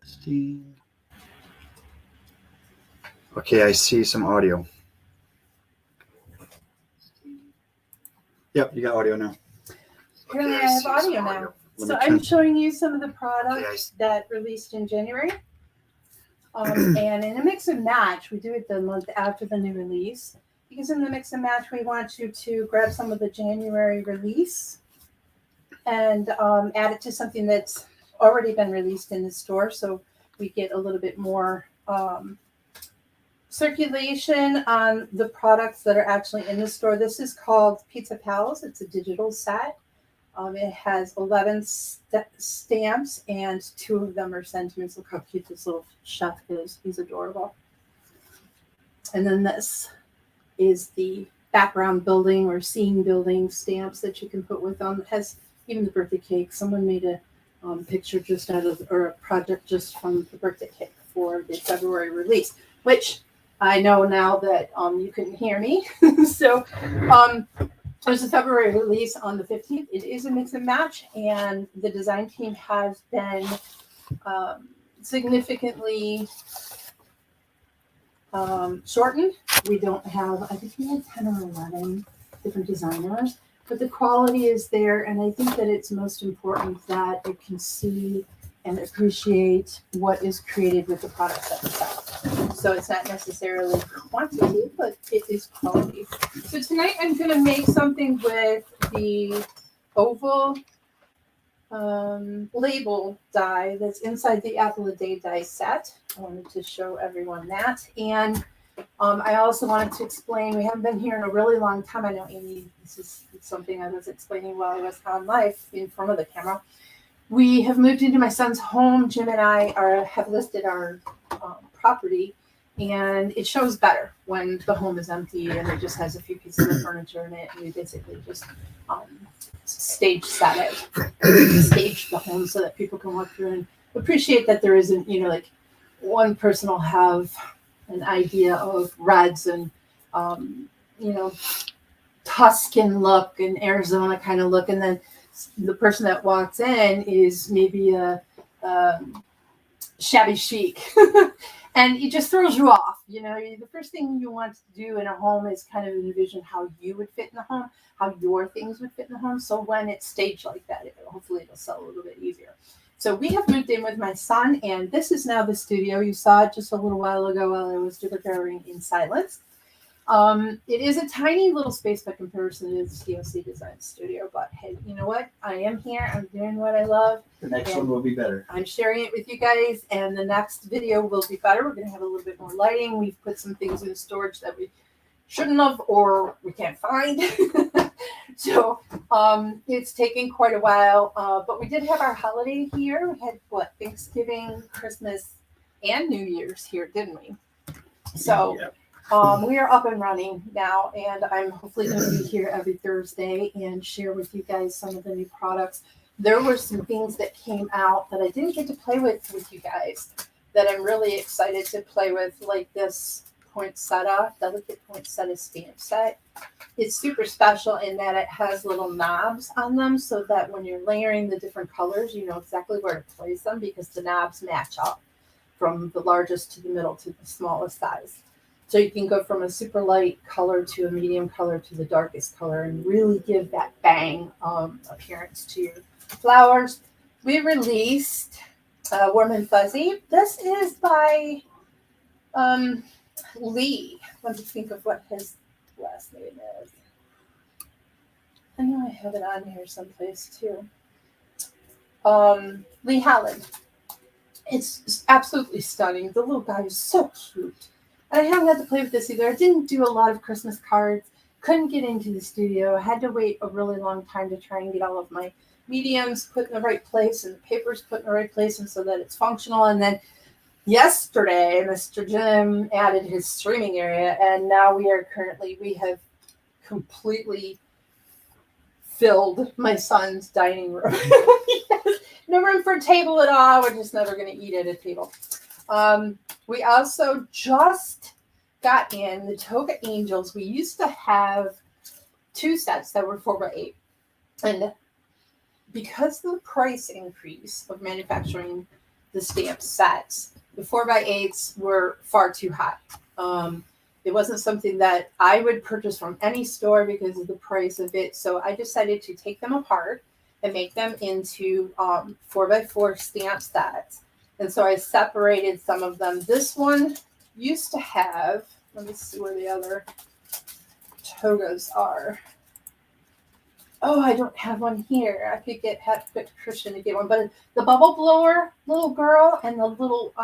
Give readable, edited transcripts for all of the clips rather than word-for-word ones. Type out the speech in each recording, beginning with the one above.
Testing. Okay, I see some audio. Yep, you got audio now. Apparently I have audio now. So I'm showing you some of the products that released in January. And in a mix and match, we do it the month after the new release. Because in the mix and match, we want you to grab some of the January release and add it to something that's already been released in the store. So we get a little bit more circulation on the products that are actually in the store. This is called Pizza Pals. It's a digital set. It has 11 stamps and 2 of them are sentiments. Look how cute this little chef is. He's adorable. And then this is the background building or scene building stamps that you can put with them. It has even the birthday cake. Someone made a picture just out of, or a project just from the birthday cake for the February release, which I know now that you couldn't hear me. So there's a February release on the 15th. It is a mix and match, and the design team has been significantly shortened. We don't have, I think we had 10 or 11 different designers, but the quality is there, and I think that it's most important that you can see and appreciate what is created with the products that we sell. So it's not necessarily quantity, but it is quality. So tonight I'm going to make something with the oval label die that's inside the Apple a Day die set. I wanted to show everyone that. And I also wanted to explain, we haven't been here in a really long time. I know, Amy, this is something I was explaining while I was on live in front of the camera. We have moved into my son's home. Jim and I have listed our property, and it shows better when the home is empty and it just has a few pieces of furniture in it. And we basically just stage set it, stage the home so that people can walk through and appreciate that there isn't, like one person will have an idea of reds and, Tuscan look and Arizona kind of look. And then the person that walks in is maybe a shabby chic. And it just throws you off. The first thing you want to do in a home is kind of envision how you would fit in the home, how your things would fit in the home. So when it's staged like that, hopefully it'll sell a little bit easier. So we have moved in with my son, and this is now the studio. You saw it just a little while ago while I was preparing in silence. It is a tiny little space by comparison to the TLC Designs studio, but hey, you know what? I am here. I'm doing what I love. The next one will be better. I'm sharing it with you guys, and the next video will be better. We're going to have a little bit more lighting. We've put some things in storage that we shouldn't have or we can't find. So it's taken quite a while, but we did have our holiday here. We had, Thanksgiving, Christmas, and New Year's here, didn't we? So... Yep. We are up and running now, and I'm hopefully going to be here every Thursday and share with you guys some of the new products. There were some things that came out that I didn't get to play with you guys that I'm really excited to play with, like this delicate poinsettia stamp set. It's super special in that it has little knobs on them so that when you're layering the different colors, you know exactly where to place them because the knobs match up from the largest to the middle to the smallest size. So you can go from a super light color to a medium color to the darkest color and really give that bang appearance to your flowers. We released Warm and Fuzzy. This is by Lee. Let me think of what his last name is. I know I have it on here someplace too. Lee Holland. It's absolutely stunning. The little guy is so cute. I haven't had to play with this either. I didn't do a lot of Christmas cards. Couldn't get into the studio. I had to wait a really long time to try and get all of my mediums put in the right place and the papers put in the right place and so that it's functional. And then yesterday, Mr. Jim added his streaming area, and now we have completely filled my son's dining room. Yes. No room for a table at all. We're just never going to eat at a table. We also just got in the Toga Angels. We used to have 2 sets that were 4x8. And because of the price increase of manufacturing the stamp sets. The 4x8s were far too hot. It wasn't something that I would purchase from any store because of the price of it. So I decided to take them apart and make them into 4x4 stamp sets. And so I separated some of them. This one used to have, let me see where the other togas are. Oh, I don't have one here. I could have Christian to get one. But the bubble blower little girl and the little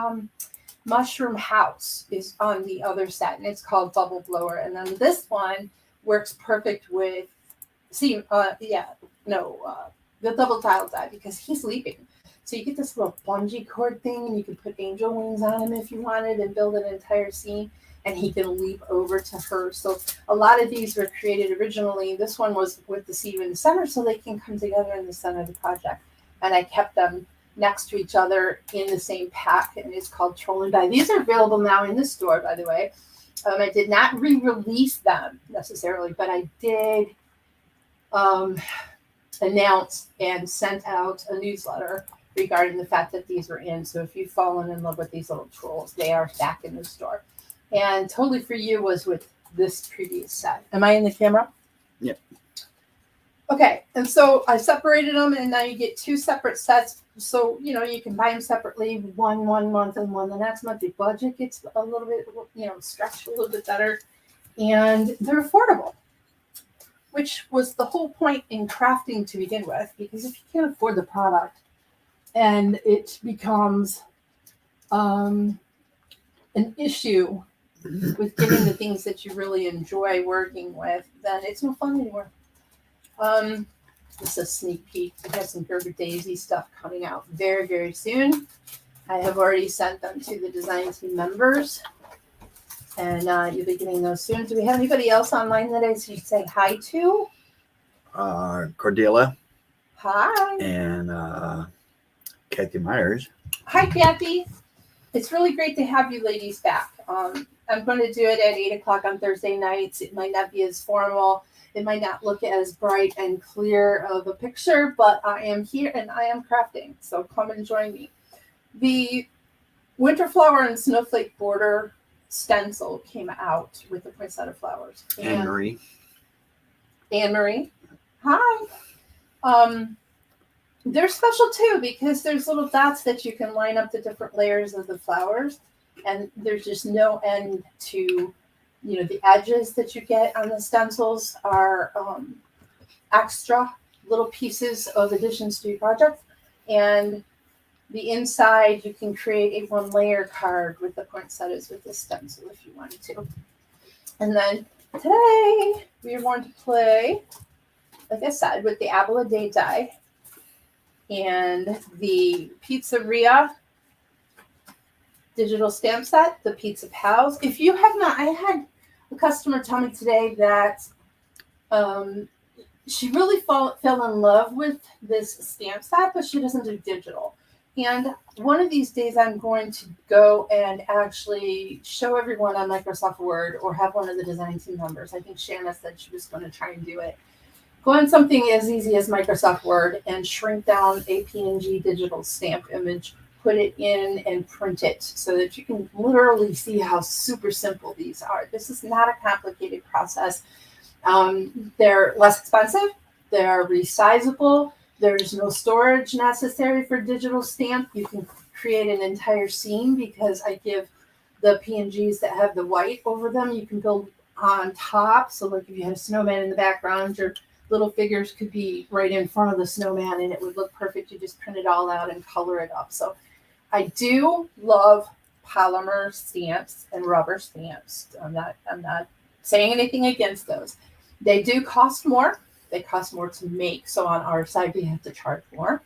mushroom house is on the other set, and it's called bubble blower. And then this one works perfect with the double tile die because he's leaping. So you get this little bungee cord thing, and you can put angel wings on him if you wanted and build an entire scene, and he can leap over to her. So a lot of these were created originally. This one was with the seam in the center so they can come together in the center of the project. And I kept them next to each other in the same pack, and it's called Troll and Die. These are available now in the store, by the way. I did not re-release them necessarily, but I did announce and sent out a newsletter regarding the fact that these were in. So if you've fallen in love with these little trolls, they are back in the store. And Totally For You was with this previous set. Am I in the camera? Yep. Okay, and so I separated them, and now you get two separate sets. So, you can buy them separately, one month and one the next month. Your budget gets a little bit, stretched a little bit better, and they're affordable, which was the whole point in crafting to begin with, because if you can't afford the product and it becomes an issue with getting the things that you really enjoy working with, then it's no fun anymore. This is a sneak peek. We have some Gerber Daisy stuff coming out very, very soon. I have already sent them to the design team members, and you'll be getting those soon. Do we have anybody else online that I should say hi to? Cordelia. Hi. And Kathy Myers. Hi, Kathy. It's really great to have you ladies back. I'm going to do it at 8 o'clock on Thursday nights. It might not be as formal. It might not look as bright and clear of a picture, but I am here and I am crafting. So come and join me. The Winter Flower and Snowflake Border stencil came out with the poinsettia flowers. Anne Marie. Hi. They're special too because there's little dots that you can line up the different layers of the flowers, and there's just no end to, the edges that you get on the stencils are extra little pieces of additions to your project, and the inside you can create a one layer card with the poinsettias with the stencil if you wanted to. And then today we are going to play, like I said, with the Apple a Day die and the Pizzeria digital stamp set, the Pizza Pals. If you have not, I had a customer tell me today that she really fell in love with this stamp set, but she doesn't do digital. And one of these days I'm going to go and actually show everyone on Microsoft Word or have one of the design team members. I think Shanna said she was going to try and do it. Go on something as easy as Microsoft Word and shrink down a PNG digital stamp image, put it in and print it so that you can literally see how super simple these are. This is not a complicated process. They're less expensive. They're resizable. There's no storage necessary for digital stamp. You can create an entire scene because I give the PNGs that have the white over them. You can build on top. So like if you had a snowman in the background, your little figures could be right in front of the snowman and it would look perfect. You just print it all out and color it up. So I do love polymer stamps and rubber stamps. I'm not saying anything against those. They do cost more. They cost more to make. So on our side, we have to charge more.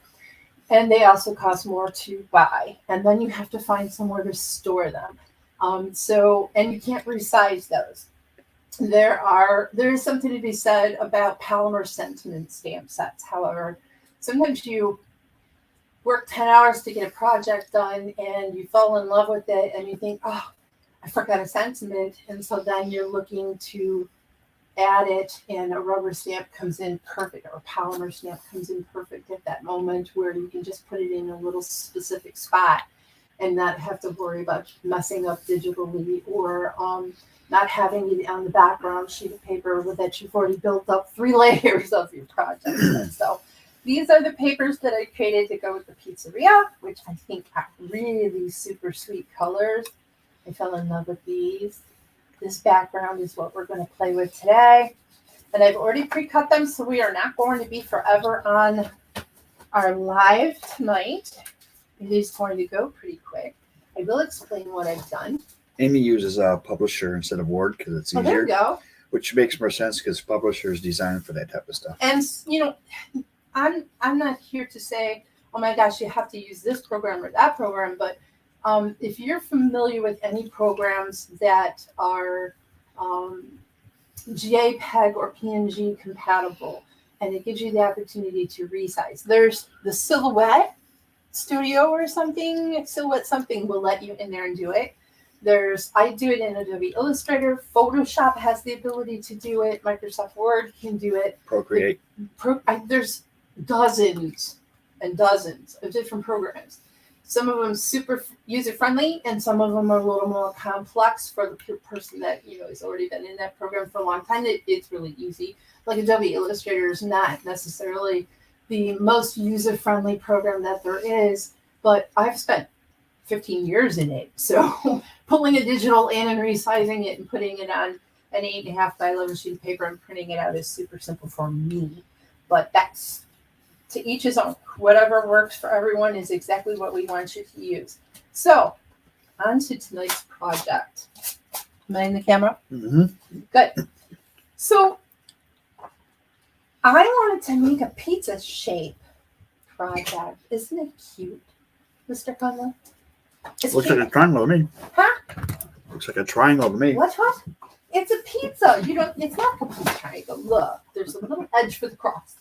And they also cost more to buy. And then you have to find somewhere to store them. And you can't resize those. There is something to be said about polymer sentiment stamp sets. However, sometimes you work 10 hours to get a project done and you fall in love with it and you think, oh, I forgot a sentiment. And so then you're looking to add it, and a rubber stamp comes in perfect, or a polymer stamp comes in perfect at that moment, where you can just put it in a little specific spot and not have to worry about messing up digitally, or not having it on the background sheet of paper that you've already built up 3 layers of your project with. So these are the papers that I created to go with the pizzeria, which I think are really super sweet colors. I fell in love with these. This background is what we're going to play with today. And I've already pre-cut them, so we are not going to be forever on our live tonight. It is going to go pretty quick. I will explain what I've done. Amy uses a publisher instead of Word because it's Oh, there easier, you go. which makes more sense because publisher is designed for that type of stuff. And you know, I'm not here to say, oh my gosh, you have to use this program or that program, but if you're familiar with any programs that are JPEG or PNG compatible, and it gives you the opportunity to resize. There's the Silhouette Studio or something. Silhouette something will let you in there and do it. I do it in Adobe Illustrator. Photoshop has the ability to do it. Microsoft Word can do it. Procreate. There's dozens and dozens of different programs. Some of them super user-friendly, and some of them are a little more complex for the person that has already been in that program for a long time. It's really easy. Like Adobe Illustrator is not necessarily the most user-friendly program that there is, but I've spent 15 years in it. So pulling a digital in and resizing it and putting it on an 8.5 by 11 sheet of paper and printing it out is super simple for me. But that's to each his own. Whatever works for everyone is exactly what we want you to use. So on to tonight's project. Am I in the camera? Mm-hmm. Good. So I wanted to make a pizza shape project. Isn't it cute, Mr. Conlon? Looks like a triangle to me. Huh? Looks like a triangle to me. What? It's a pizza. It's not a complete triangle. Look, there's a little edge for the crust.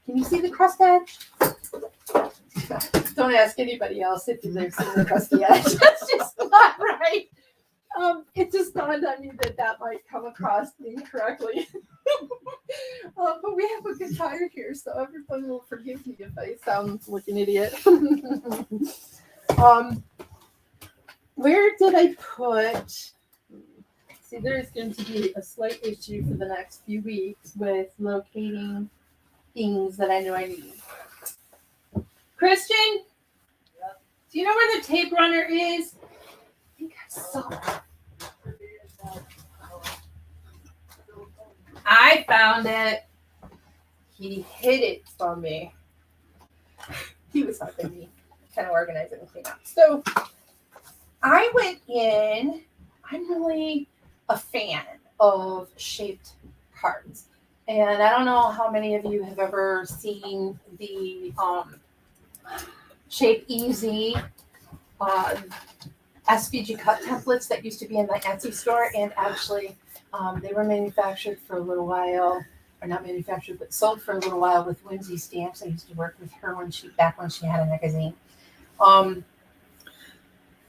Can you see the crust edge? Don't ask anybody else if they've seen the crusty edge. That's just not right. It just dawned on me that might come across incorrectly. But we have a guitar here, so everyone will forgive me if I sound like an idiot. Where did I put? See, there's going to be a slight issue for the next few weeks with locating things that I know I need. Christian? Yep. Do you know where the tape runner is? I think I saw it. I found it. He hid it from me. He was helping me kind of organize it and clean up. So I went in. I'm really a fan of shaped cards. And I don't know how many of you have ever seen the Shape Easy SVG cut templates that used to be in my Etsy store. And actually, they were manufactured for a little while, or not manufactured, but sold for a little while with Whimsy Stamps. I used to work with her back when she had a magazine.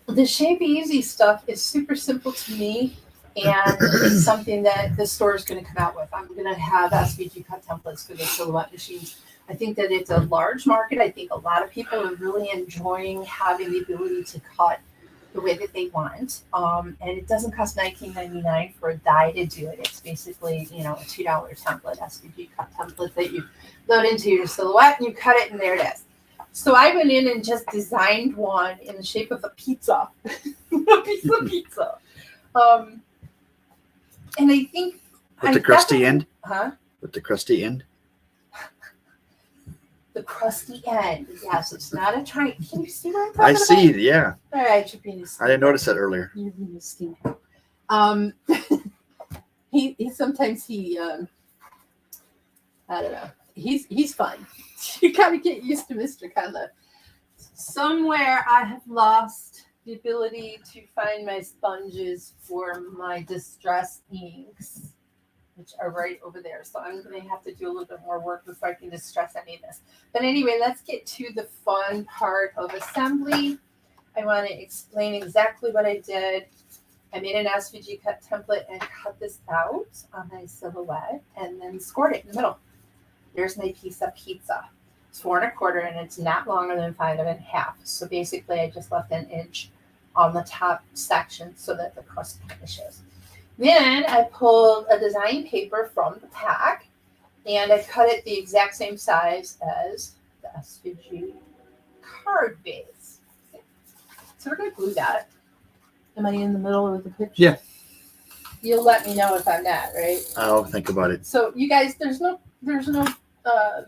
The Shape Easy stuff is super simple to me, and it's something that the store is going to come out with. I'm going to have SVG cut templates for the Silhouette machines. I think that it's a large market. I think a lot of people are really enjoying having the ability to cut the way that they want. And it doesn't cost $19.99 for a die to do it. It's basically, a $2 template, SVG cut template that you load into your Silhouette and you cut it, and there it is. So I went in and just designed one in the shape of a pizza, a piece of pizza. And I think with the crusty end. Huh? With the crusty end. The crusty end. Yes, it's not a triangle. Can you see what I'm talking about? I see. Yeah. All right, you're being a I didn't notice that earlier. You're being a stinker. He sometimes I don't know. He's fun. You gotta get used to Mr. Conlon. Somewhere I have lost the ability to find my sponges for my distress inks, which are right over there. So I'm going to have to do a little bit more work before I can distress any of this. But anyway, let's get to the fun part of assembly. I want to explain exactly what I did. I made an SVG cut template and cut this out on my silhouette and then scored it in the middle. There's my piece of pizza. It's 4 1/4 and it's not longer than 5 1/2. So basically I just left an inch on the top section so that the crust kind of shows. Then I pulled a design paper from the pack and I cut it the exact same size as the SVG card base. So we're going to glue that. Am I in the middle of the picture? Yeah. You'll let me know if I'm not, right? I'll think about it. So you guys, there's no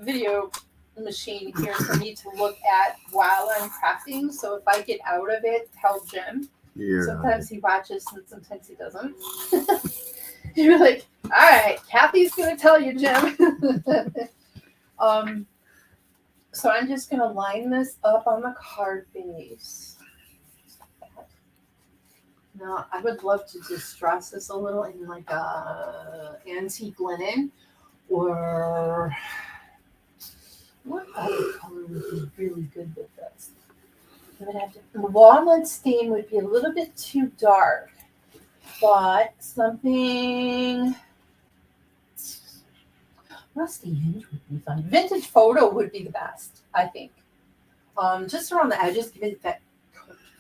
video machine here for me to look at while I'm crafting. So if I get out of it, tell Jim. Yeah. Sometimes he watches and sometimes he doesn't. You're like, all right, Kathy's gonna tell you, Jim. So I'm just gonna line this up on the card base. Now I would love to distress this a little in like a antique linen, or what other color would be really good with this? I would have to. Walnut stain would be a little bit too dark, but something rusty hinge would be fun. Vintage photo would be the best, I think. Just around the edges, give it that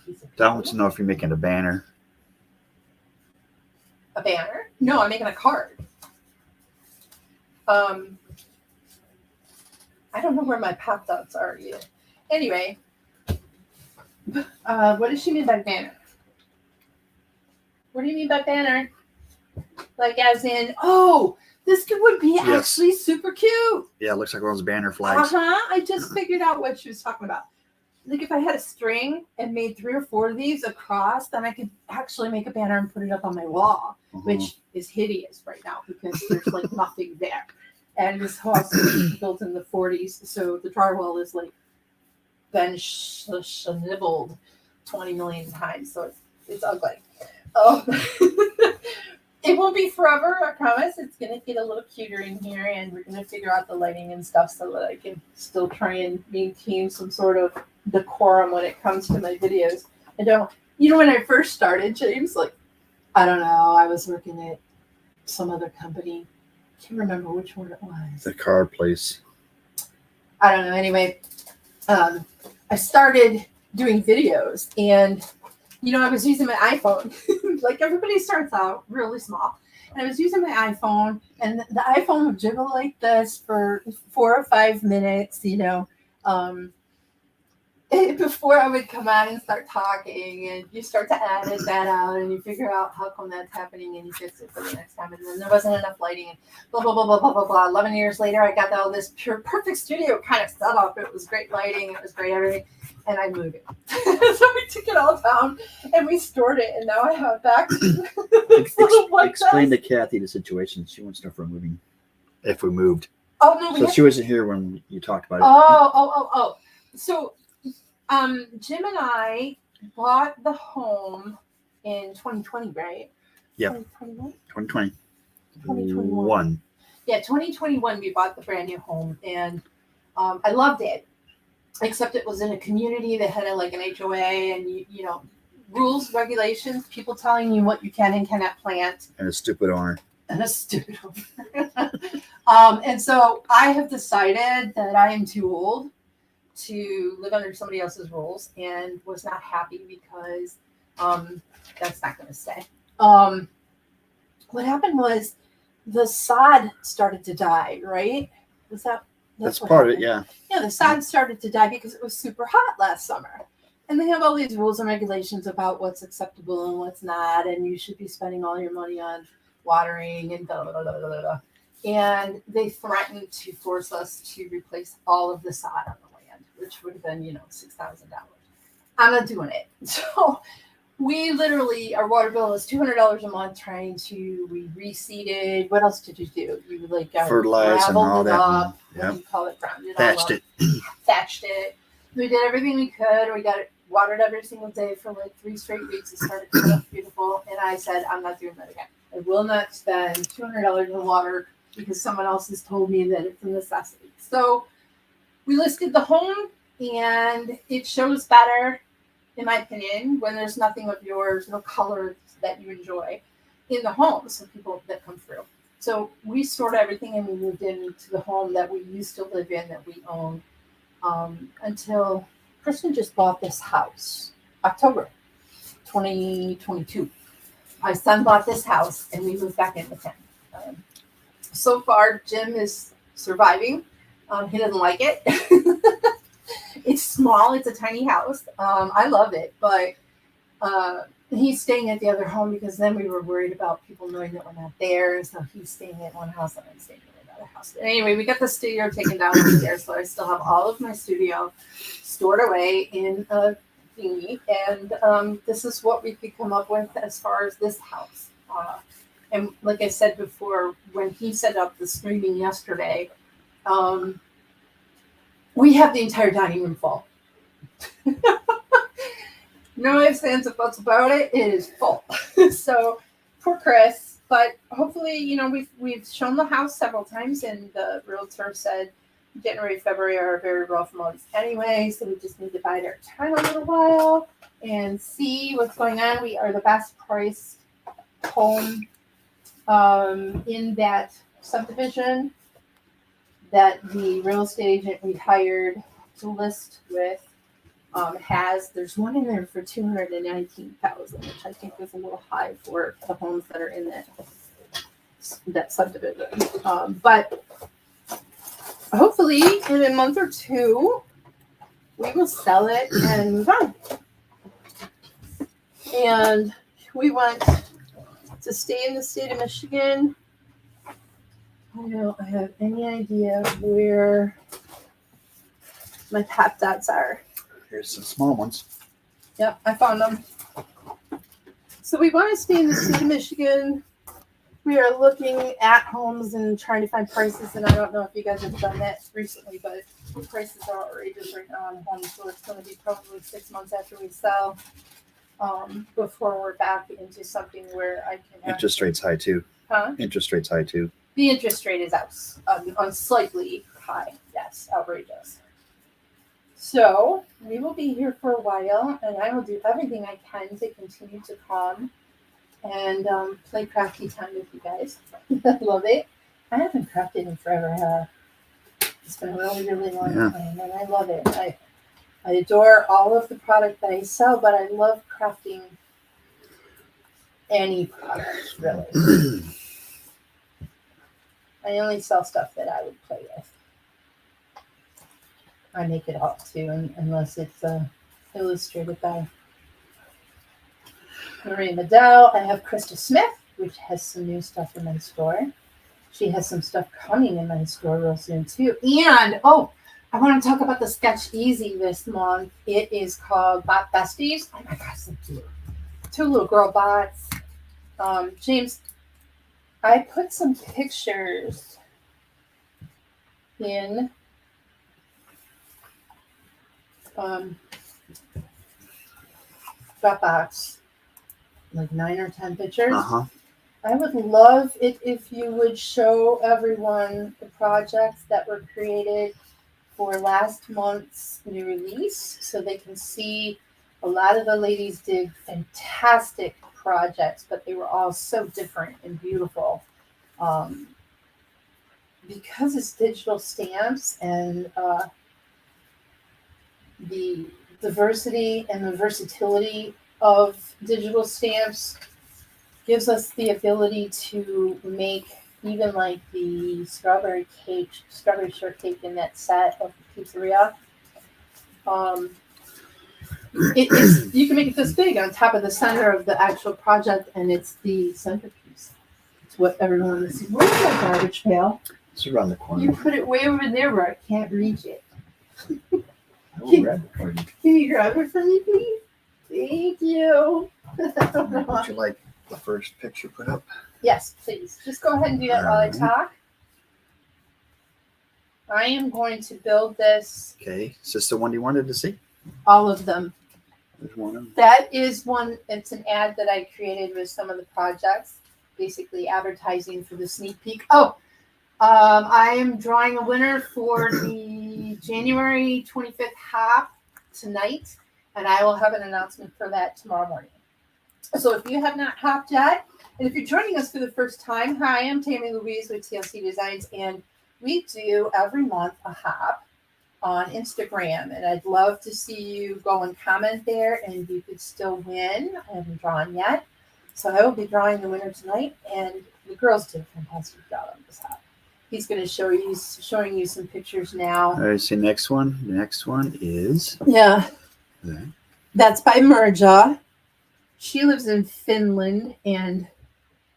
piece of. I want to know if you're making a banner. A banner? No, I'm making a card. I don't know where my pop dots are either. Anyway, what does she mean by banner? What do you mean by banner? Like as in, oh, this would be actually super cute. Yeah, it looks like one of those banner flags. I just figured out what she was talking about. Like if I had a string and made 3 or 4 of these across, then I could actually make a banner and put it up on my wall, which is hideous right now because there's like nothing there. And this house was built in the 40s, so the drywall is like been nibbled 20 million times, so it's ugly. It won't be forever, I promise. It's going to get a little cuter in here, and we're going to figure out the lighting and stuff so that I can still try and maintain some sort of decorum when it comes to my videos. I don't, when I first started, James, like, I don't know, I was working at some other company. I can't remember which one it was. The card place. I don't know. Anyway, I started doing videos, and I was using my iPhone. Like everybody starts out really small. And I was using my iPhone, and the iPhone would jiggle like this for 4 or 5 minutes, before I would come out and start talking, and you start to edit that out, and you figure out how come that's happening, and you fix it for the next time. And then there wasn't enough lighting, and blah, blah, blah, blah, blah, blah, blah. 11 years later, I got all this perfect studio kind of set up. It was great lighting. It was great everything. And I moved it. So we took it all down, and we stored it, and now I have it back. Explain to Kathy the situation. She wants to know if we're moving. If we moved. Oh, no. So she wasn't here when you talked about it. Oh. So Jim and I bought the home in 2020, right? Yeah. 2021? 2021. Yeah, 2021 we bought the brand new home, and I loved it. Except it was in a community that had like an HOA and rules, regulations, people telling you what you can and cannot plant. And a stupid owner. And so I have decided that I am too old to live under somebody else's rules, and was not happy because that's not going to stay. What happened was the sod started to die, right? That's part of it, yeah. Yeah, the sod started to die because it was super hot last summer. And they have all these rules and regulations about what's acceptable and what's not, and you should be spending all your money on watering and blah, blah, blah, blah, blah. And they threatened to force us to replace all of the sod on the land, which would have been, $6,000. I'm not doing it. So we literally, our water bill was $200 a month we reseeded. What else did you do? You fertilized and all that. Up, what do you call it? Ground it Thatched it. Thatched it. We did everything we could. We got it watered every single day for like 3 straight weeks. It started coming up beautiful. And I said, I'm not doing that again. I will not spend $200 in water because someone else has told me that it's a necessity. So we listed the home, and it shows better, in my opinion, when there's nothing of yours, no color that you enjoy in the home. So people that come through. So we stored everything and we moved into the home that we used to live in that we own until Kristen just bought this house, October 2022. My son bought this house and we moved back in with him. So far, Jim is surviving. He doesn't like it. It's small. It's a tiny house. I love it, but he's staying at the other home because then we were worried about people knowing that we're not there. So he's staying at one house and I'm staying at another house. Anyway, we got the studio taken down there, so I still have all of my studio stored away in a thingy. And this is what we could come up with as far as this house. And like I said before, when he set up the streaming yesterday, we have the entire dining room full. No ifs, ands, or buts about it. It is full. So poor Chris. But hopefully, you know, we've shown the house several times, and the realtor said January, February are very rough months anyway. So we just need to bide our time a little while and see what's going on. We are the best priced home in that subdivision that the real estate agent we hired to list with there's one in there for $219,000, which I think is a little high for the homes that are in that subdivision. But hopefully in a month or two we will sell it and move on. And we want to stay in the state of Michigan. I don't have any idea where my pop dots are. Here's some small ones. Yep, I found them. So we want to stay in the state of Michigan. We are looking at homes and trying to find prices. And I don't know if you guys have done that recently, but prices are outrageous right now on homes. So it's going to be probably 6 months after we sell before we're back into something where I can have... Interest rates high too. Huh? Interest rates high too. The interest rate is out, slightly high. Yes, outrageous. So we will be here for a while, and I will do everything I can to continue to come and play crafty time with you guys. I love it. I haven't crafted in forever, have I? It's been a really, really long time, and I love it. I adore all of the product that I sell, but I love crafting any product, really. I only sell stuff that I would play with. I make it all too, unless it's illustrated by Marie Medell. I have Krista Smith, which has some new stuff in my store. She has some stuff coming in my store real soon too. And I want to talk about the Sketch Easy this month. It is called Bot Besties. Oh my gosh, so cute. 2 little girl bots. James, I put some pictures in Dropbox, like 9 or 10 pictures. I would love it if you would show everyone the projects that were created for last month's new release so they can see. A lot of the ladies did fantastic projects, but they were all so different and beautiful. Because it's digital stamps and the diversity and the versatility of digital stamps gives us the ability to make even like the strawberry shortcake in that set of pizzeria. You can make it this big on top of the center of the actual project, and it's the centerpiece. It's what everyone wants to see. Where's that garbage pail? It's around the corner. You put it way over there where I can't reach it. Grab it for you. Can you grab it for me, please? Thank you. Would you like the first picture put up? Yes, please. Just go ahead and do that while I talk. I am going to build this. Okay. Is this the one you wanted to see? All of them. There's one of them. That is one. It's an ad that I created with some of the projects, basically advertising for the sneak peek. I am drawing a winner for the January 25th half tonight, and I will have an announcement for that tomorrow morning. So if you have not hopped yet, and if you're joining us for the first time, hi, I'm Tammy Louise with TLC Designs, and we do every month a hop on Instagram, and I'd love to see you go and comment there, and you could still win. I haven't drawn yet, so I will be drawing the winner tonight, and the girls did a fantastic job on this hop. He's going to showing you some pictures now. All right, see next one. The next one is that's by Merja. She lives in Finland, and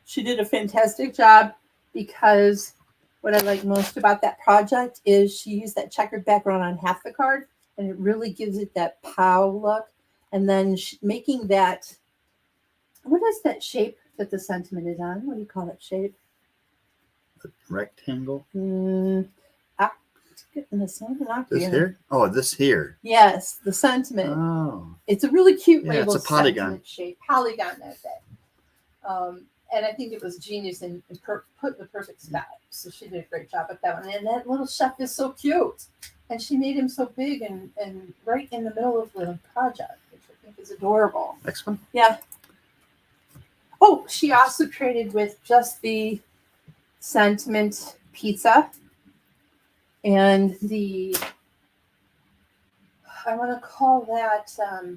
she did a fantastic job because what I like most about that project is she used that checkered background on half the card, and it really gives it that pow look. And then making that, what is that shape that the sentiment is on? What do you call that shape? a rectangle. This here? Oh, this here. Yes, the sentiment. Oh. It's a really cute label. It's a polygon shape. Polygon, that's it. And I think it was genius and put in the perfect spot. So she did a great job at that one. And that little chef is so cute. And she made him so big and right in the middle of the project, which I think is adorable. Next one. Yeah. Oh, she also created with just the sentiment pizza and I want to call that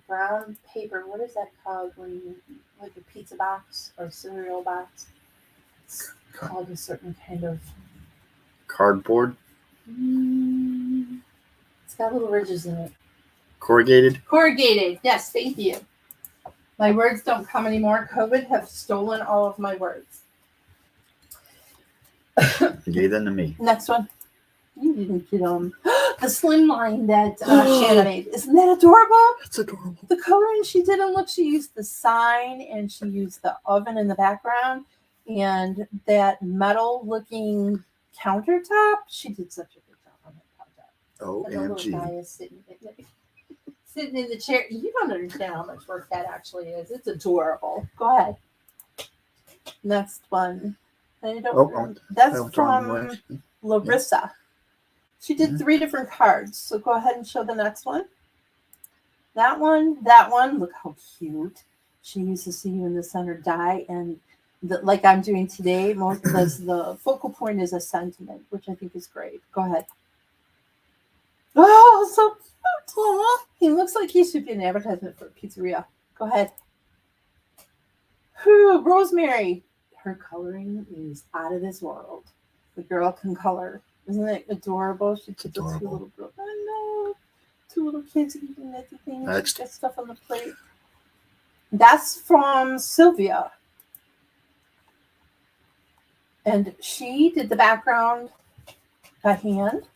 brown paper. What is that called when you like a pizza box or cereal box? It's called a certain kind of cardboard. It's got little ridges in it. Corrugated. Corrugated. Yes, thank you. My words don't come anymore. COVID have stolen all of my words. You gave them to me. Next one. You didn't get the slim line that Shanna made. Isn't that adorable? That's adorable. The coloring she did, and look, she used the sign and she used the oven in the background and that metal looking countertop. She did such a good job on that project. And the little guy is sitting in the chair. You don't understand how much work that actually is. It's adorable. Go ahead. Next one. That's from Larissa. She did 3 different cards. So go ahead and show the next one. That one. Look how cute. She used to see you in the center die. And like I'm doing today, because the focal point is a sentiment, which I think is great. Go ahead. Oh, so cute. Aww. He looks like he should be an advertisement for a pizzeria. Go ahead. Whew, Rosemary. Her coloring is out of this world. The girl can color. Isn't it adorable? She took the 2 little girls. I know. 2 little kids eating everything. She got stuff on the plate. That's from Sylvia. And she did the background by hand.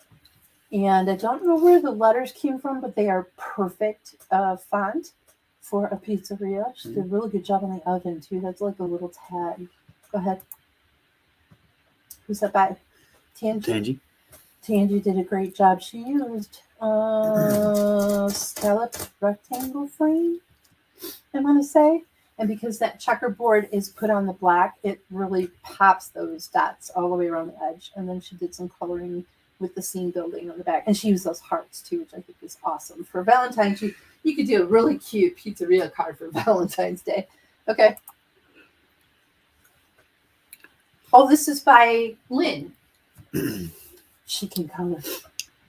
And I don't know where the letters came from, but they are perfect font for a pizzeria. She did a really good job on the oven, too. That's like a little tag. Go ahead. Who's that by? Tangy. Tangy did a great job. She used scalloped rectangle frame, I want to say. And because that checkerboard is put on the black, it really pops those dots all the way around the edge. And then she did some coloring with the scene building on the back. And she used those hearts, too, which I think is awesome. For Valentine's, you could do a really cute pizzeria card for Valentine's Day. Okay. Oh, this is by Lynn. She can color.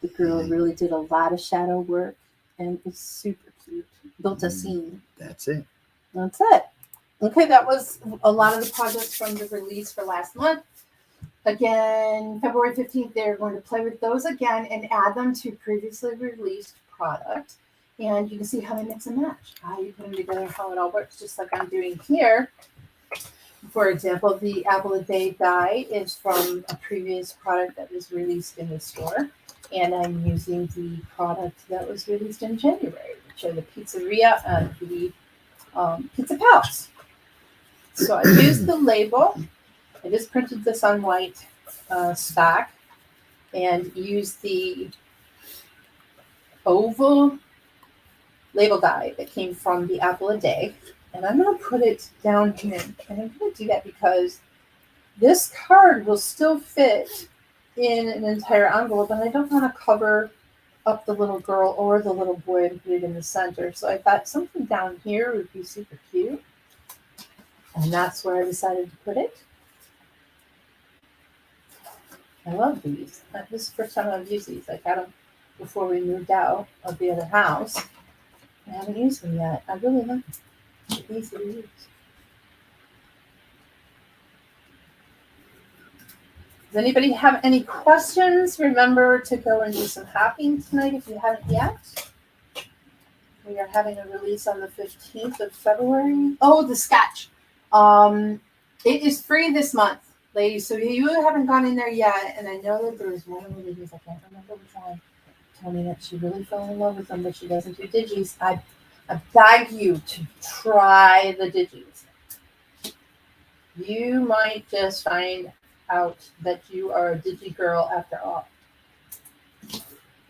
The girl really did a lot of shadow work, and it's super cute. Built a scene. That's it. That's it. Okay, that was a lot of the projects from the release for last month. Again, February 15th, they're going to play with those again and add them to previously released product. And you can see how they mix and match, how you put them together, how it all works, just like I'm doing here. For example, the Apple a Day die is from a previous product that was released in the store. And I'm using the product that was released in January, which are the Pizzeria and the Pizza Palace. So I used the label. I just printed this on white stock and used the oval label die that came from the Apple a Day. And I'm going to put it down here. And I'm going to do that because this card will still fit in an entire envelope. And I don't want to cover up the little girl or the little boy and put it in the center. So I thought something down here would be super cute. And that's where I decided to put it. I love these. This is the first time I've used these. I got them before we moved out of the other house. I haven't used them yet. I really like them. They're easy to use. Does anybody have any questions? Remember to go and do some hopping tonight if you haven't yet. We are having a release on the 15th of February. Oh, the sketch. It is free this month, ladies. So you haven't gone in there yet. And I know that there was one of the ladies, I can't remember which one, told me that she really fell in love with them, but she doesn't do digis. I beg you to try the digis. You might just find out that you are a digi girl after all.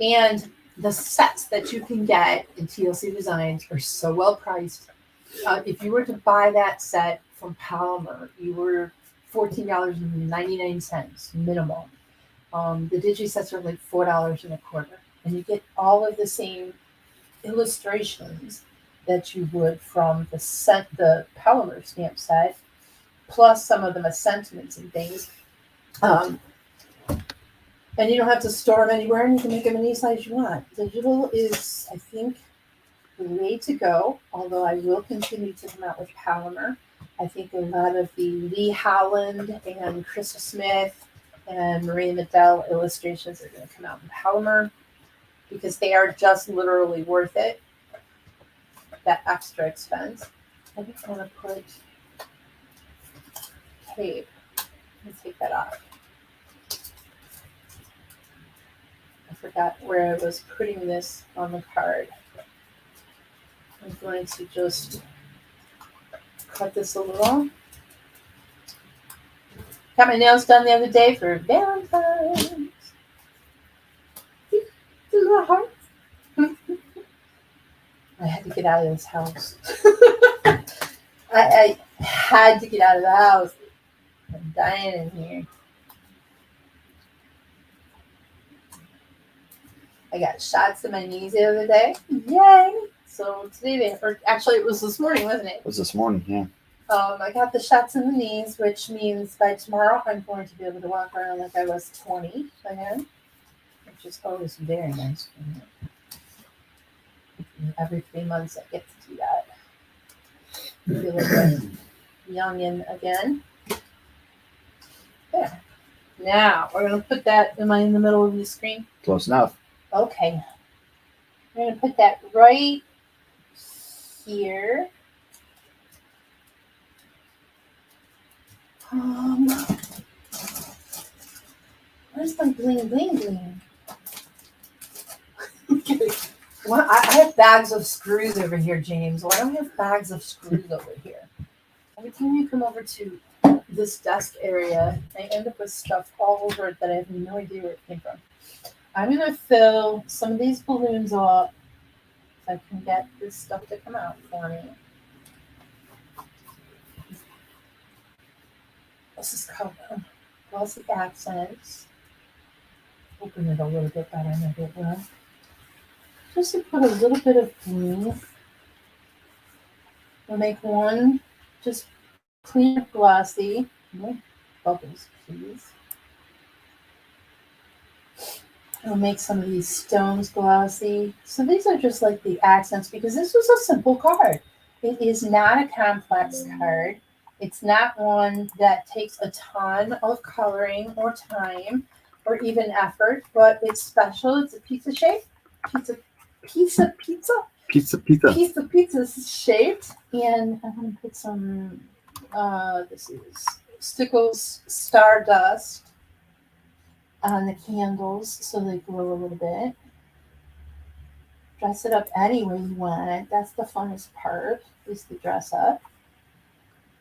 And the sets that you can get in TLC Designs are so well priced. If you were to buy that set from Palmer, you were $14.99 minimum. The digi sets are like $4.25, and you get all of the same illustrations that you would from the Palmer stamp set, plus some of them as sentiments and things. And you don't have to store them anywhere, and you can make them any size you want. Digital is, I think, the way to go, although I will continue to come out with Palmer. I think a lot of the Lee Holland and Krista Smith and Maria Medell illustrations are going to come out in Palmer because they are just literally worth it, that extra expense. I just want to put tape. Let me take that off. I forgot where I was putting this on the card. I'm going to just cut this a little. Got my nails done the other day for Valentine's. The little heart. I had to get out of this house. I had to get out of the house. I'm dying in here. I got shots in my knees the other day. Yay! So today, or actually it was this morning, wasn't it? It was this morning, yeah. I got the shots in the knees, which means by tomorrow I'm going to be able to walk around like I was 20 again, which is always very nice for me. Every 3 months I get to do that. I feel like I'm youngin' again. There. Now we're gonna put that. Am I in the middle of the screen? Close enough. Okay. We're gonna put that right here. Where's my bling bling bling? Well, I have bags of screws over here, James. Why don't I have bags of screws over here? Every time you come over to this desk area, I end up with stuff all over it that I have no idea where it came from. I'm going to fill some of these balloons up so I can get this stuff to come out for me. This is called Glossy Accents. Open it a little bit better, maybe it will. Just to put a little bit of blue. We'll make one just clean glossy. No bubbles, please. We'll make some of these stones glossy. So these are just like the accents because this was a simple card. It is not a complex card. It's not one that takes a ton of coloring or time or even effort, but it's special. It's a pizza shape. Pizza shaped. And I'm going to put some, this is Stickles Stardust on the candles so they glow a little bit. Dress it up any way you want. That's the funnest part, is the dress up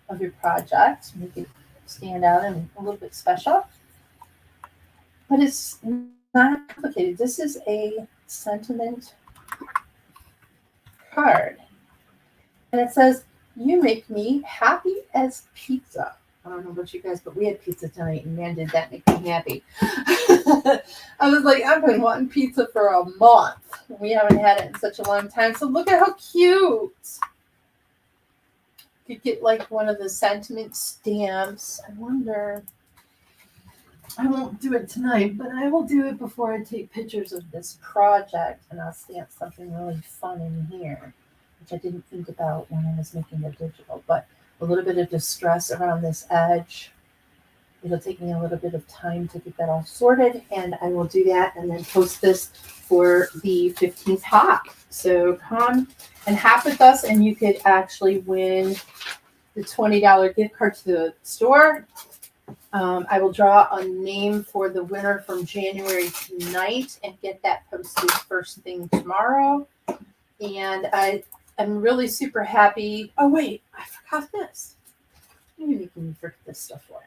of your project. Make it stand out and a little bit special. But it's not complicated. This is a sentiment card. And it says, "You make me happy as pizza." I don't know about you guys, but we had pizza tonight, and man, did that make me happy. I was like, I've been wanting pizza for a month. We haven't had it in such a long time. So look at how cute. could get like one of the sentiment stamps. I wonder. I won't do it tonight, but I will do it before I take pictures of this project, and I'll stamp something really fun in here, which I didn't think about when I was making the digital, but a little bit of distress around this edge. It'll take me a little bit of time to get that all sorted, and I will do that and then post this for the 15th hop. So come and hop with us, and you could actually win the $20 gift card to the store. I will draw a name for the winner from January tonight and get that posted first thing tomorrow. And I'm really super happy. Oh, wait, I forgot this. What are you making me forget this stuff for?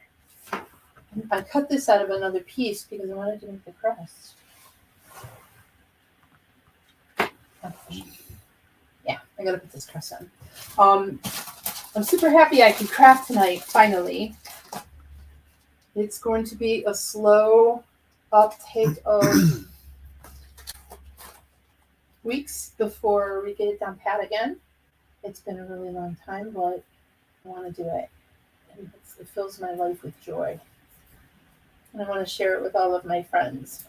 I cut this out of another piece because I wanted to make the crust. Okay. Yeah, I gotta put this crust on. I'm super happy I could craft tonight, finally. It's going to be a slow uptake of weeks before we get it down pat again. It's been a really long time, but I want to do it. And it fills my life with joy. And I want to share it with all of my friends.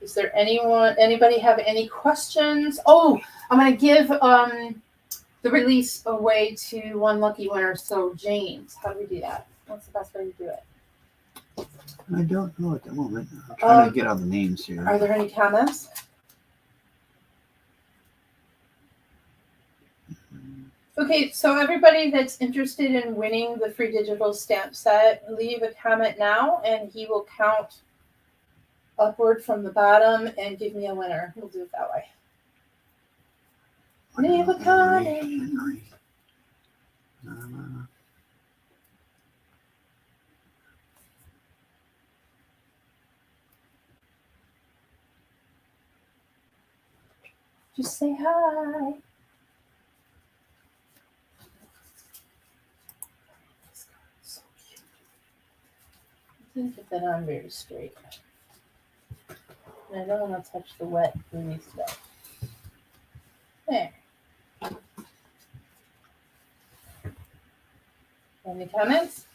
Is there anybody have any questions? Oh, I'm going to give the release away to one lucky winner. So James, how do we do that? What's the best way to do it? I don't know at the moment. I'm trying to get all the names here. Are there any comments? Okay, so everybody that's interested in winning the free digital stamp set, leave a comment now, and he will count upward from the bottom and give me a winner. We'll do it that way. Leave a comment. Just say hi. So cute. I didn't get that on very straight. And I don't want to touch the wet, gooey stuff. There. Any comments?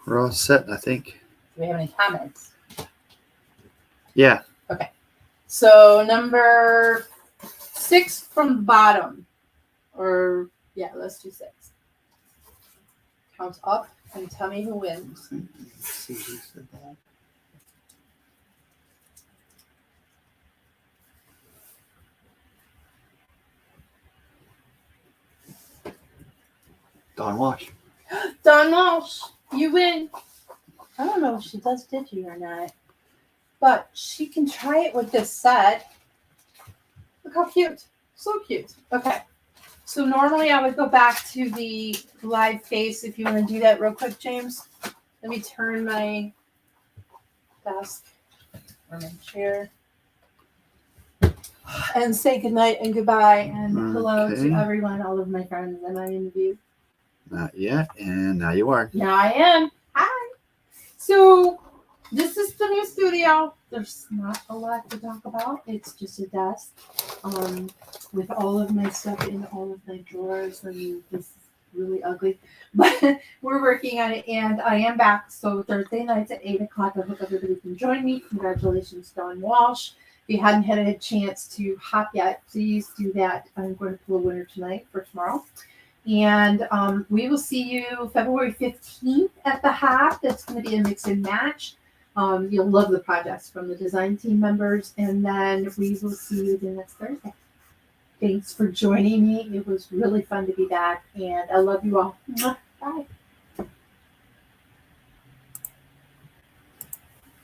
We're all set, I think. Do we have any comments? Yeah. Okay. So number 6 from the bottom. Or, yeah, let's do 6. Count up and tell me who wins. Let's see who said that. Dawn Walsh. Dawn Walsh, you win. I don't know if she does digi or not, but she can try it with this set. Look how cute. So cute. Okay. So normally I would go back to the live face if you want to do that real quick, James. Let me turn my desk or my chair and say goodnight and goodbye and hello to everyone, all of my friends. Am I in the view? Not yet, and now you are. Now I am. Hi. So this is the new studio. There's not a lot to talk about. It's just a desk with all of my stuff in all of my drawers. I mean, this is really ugly, but we're working on it, and I am back. So Thursday nights at 8 o'clock, I hope everybody can join me. Congratulations, Dawn Walsh. If you hadn't had a chance to hop yet, please do that. I'm going to pull a winner tonight for tomorrow. And we will see you February 15th at the Hop. That's going to be a mix and match. You'll love the projects from the design team members. And then we will see you the next Thursday. Thanks for joining me. It was really fun to be back. And I love you all. Bye.